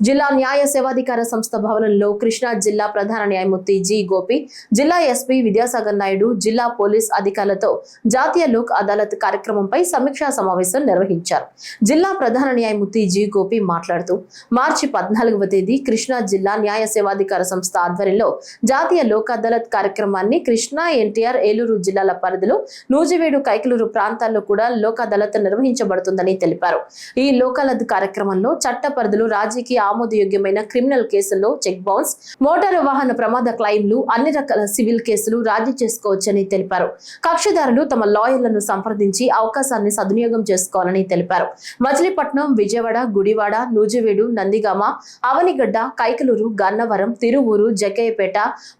జిల్లా న్యాయ సేవాధికార సంస్థ భవనంలో కృష్ణా జిల్లా ప్రధాన న్యాయమూర్తి జి గోపి, జిల్లా ఎస్పీ విద్యాసాగర్ నాయుడు, జిల్లా పోలీస్ అధికారులతో జాతీయ లోక్ అదాలత్ కార్యక్రమంపై సమీక్షా సమావేశం నిర్వహించారు. జిల్లా ప్రధాన న్యాయమూర్తి జి గోపి మాట్లాడుతూ, మార్చి 14వ తేదీ కృష్ణా జిల్లా న్యాయ సేవాధికార సంస్థ ఆధ్వర్యంలో జాతీయ లోక్ అదాలత్ కార్యక్రమాన్ని కృష్ణా, ఎన్టీఆర్, ఏలూరు జిల్లాల పరిధిలో నూజివీడు, కైకలూరు ప్రాంతాల్లో కూడా లోక్ అదాలత్ నిర్వహించబడుతుందని తెలిపారు. ఈ లోక్ అదాలత్ కార్యక్రమంలో చట్ట పరిధిలో రాజకీయ ఆమోదయోగ్యమైన క్రిమినల్ కేసుల్లో చెక్ బౌన్స్, మోటారు వాహన ప్రమాద క్లెయిమ్లు, అన్ని రకాల సివిల్ కేసులు రాజీ చేసుకోవచ్చని తెలిపారు. కక్షిదారులు తమ లాయర్లను సంప్రదించి అవకాశాన్ని సద్వినియోగం చేసుకోవాలని తెలిపారు. మచిలీపట్నం, విజయవాడ, గుడివాడ, నూజివీడు, నందిగామ, అవనిగడ్డ, కైకలూరు, గన్నవరం, తిరువూరు, జగ్గయ్యపేట,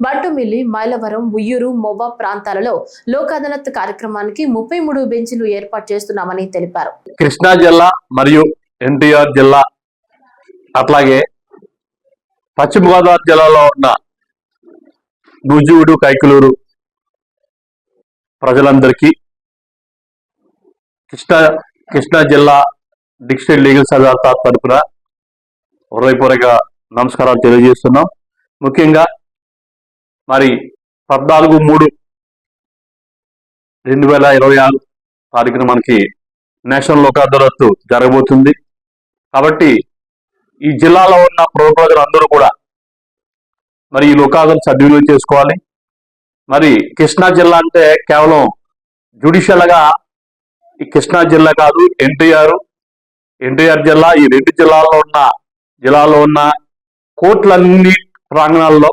బట్టుమిల్లి, మైలవరం, ఉయ్యూరు, మొవ్వ ప్రాంతాలలో లోక్ అదాలత్ కార్యక్రమానికి 33 బెంచ్లు ఏర్పాటు చేస్తున్నామని తెలిపారు. కృష్ణా జిల్లా మరియు ఎన్టీఆర్ జిల్లా అట్లాగే పశ్చిమ గోదావరి జిల్లాలో ఉన్న నూజివీడు, కైకలూరు ప్రజలందరికీ కృష్ణా జిల్లా డిస్ట్రిక్ట్ లీగల్ సర్వీస్ తరపున హృదయపూర్వక నమస్కారాలు తెలియజేస్తున్నాం. ముఖ్యంగా మరి 14/3/2026 తారీఖున మనకి నేషనల్ లోక్ అదాలత్ జరగబోతుంది. కాబట్టి ఈ జిల్లాలో ఉన్న ప్రజలందరూ కూడా మరి ఈ లోక్ అదాలత్ సద్వినియోగం చేసుకోవాలి. మరి కృష్ణా జిల్లా అంటే కేవలం జ్యుడిషియల్ గా ఈ కృష్ణా జిల్లా కాదు, ఎన్టీఆర్ జిల్లా, ఈ రెండు జిల్లాలో ఉన్న కోర్టులన్నీ ప్రాంగణాల్లో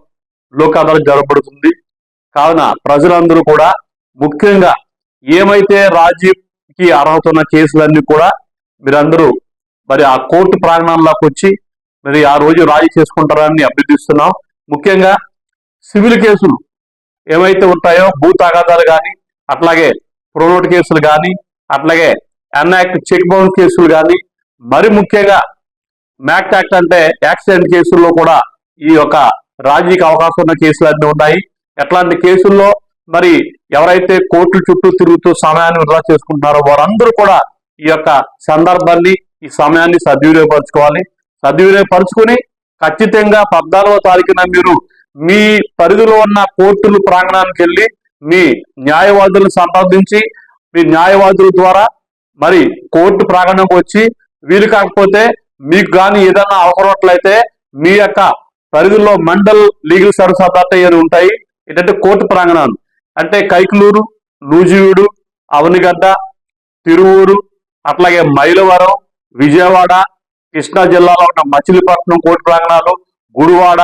లోక్ అదాలత్ జరగబడుతుంది. కావున ప్రజలందరూ కూడా ముఖ్యంగా ఏమైతే రాజీకి అర్హత ఉన్న కేసులన్నీ కూడా మీరందరూ మరి ఆ కోర్టు ప్రాంగణంలోకి వచ్చి మరి ఆ రోజు రాజీ చేసుకుంటారని అభ్యర్థిస్తున్నాం. ముఖ్యంగా సివిల్ కేసులు ఏమైతే ఉంటాయో, భూ తగాదాలు కానీ, అట్లాగే ప్రోనోట్ కేసులు కానీ, అట్లాగే అన్యాక్ట్ చెక్ బౌన్స్ కేసులు కానీ, మరి ముఖ్యంగా మ్యాక్ట్ యాక్ట్ అంటే యాక్సిడెంట్ కేసుల్లో కూడా ఈ యొక్క రాజీకి అవకాశం ఉన్న కేసులు అన్నీ ఉన్నాయి. ఎట్లాంటి కేసుల్లో మరి ఎవరైతే కోర్టు చుట్టూ తిరుగుతూ సమయాన్ని వృధా చేసుకుంటున్నారో వారందరూ కూడా ఈ యొక్క సందర్భాన్ని, ఈ సమయాన్ని సద్వినియోగపరుచుకుని ఖచ్చితంగా 14వ తారీఖున మీరు మీ పరిధిలో ఉన్న కోర్టుల ప్రాంగణానికి వెళ్ళి మీ న్యాయవాదులను సంప్రదించి మీ న్యాయవాదుల ద్వారా మరి కోర్టు ప్రాంగణంకి వచ్చి, వీలు కాకపోతే మీకు కానీ ఏదైనా అవసరమైతే మీ యొక్క పరిధిలో మండల్ లీగల్ సర్వీస్ అథారిటీ అని ఉంటాయి. ఏంటంటే కోర్టు ప్రాంగణాలు అంటే కైకలూరు, నూజివీడు, అవనిగడ్డ, తిరువూరు, అట్లాగే మైలవరం, విజయవాడ, కృష్ణా జిల్లాలో ఉన్న మచిలీపట్నం కోర్టు ప్రాంగణాలు, గుడివాడ,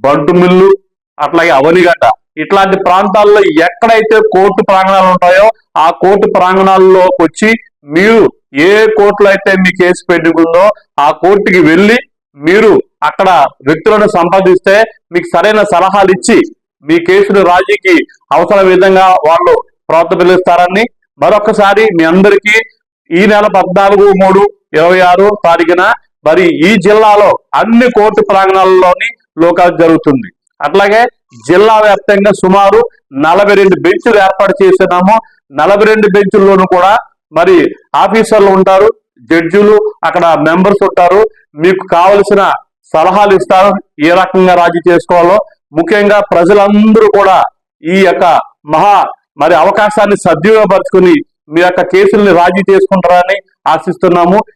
బంటుమిల్లు, అట్లాగే అవనిగడ్డ, ఇట్లాంటి ప్రాంతాల్లో ఎక్కడైతే కోర్టు ప్రాంగణాలు ఉంటాయో ఆ కోర్టు ప్రాంగణాల్లోకి వచ్చి మీరు ఏ కోర్టులో అయితే మీ కేసు పెండింగ్ ఉందో ఆ కోర్టుకి వెళ్ళి మీరు అక్కడ వ్యక్తులను సంపాదిస్తే మీకు సరైన సలహాలు ఇచ్చి మీ కేసును రాజీకి అవసరం విధంగా వాళ్ళు ప్రోత్సహిస్తారని మరొకసారి మీ అందరికీ ఈ నెల 14/3/26 తారీఖున మరి ఈ జిల్లాలో అన్ని కోర్టు ప్రాంగణాలలోని లోక్ అదాలత్ జరుగుతుంది. అట్లాగే జిల్లా వ్యాప్తంగా సుమారు 42 బెంచ్లు ఏర్పాటు చేస్తున్నాము. 42 బెంచ్ల్లోనూ కూడా మరి ఆఫీసర్లు ఉంటారు, జడ్జిలు, అక్కడ మెంబర్స్ ఉంటారు. మీకు కావలసిన సలహాలు ఇస్తారు ఏ రకంగా రాజీ చేసుకోవాలో. ముఖ్యంగా ప్రజలందరూ కూడా ఈ యొక్క మరి అవకాశాన్ని సద్వినియోగపరుచుకుని మీ యొక్క కేసుల్ని రాజీ చేసుకుంటారని ఆశిస్తున్నాము.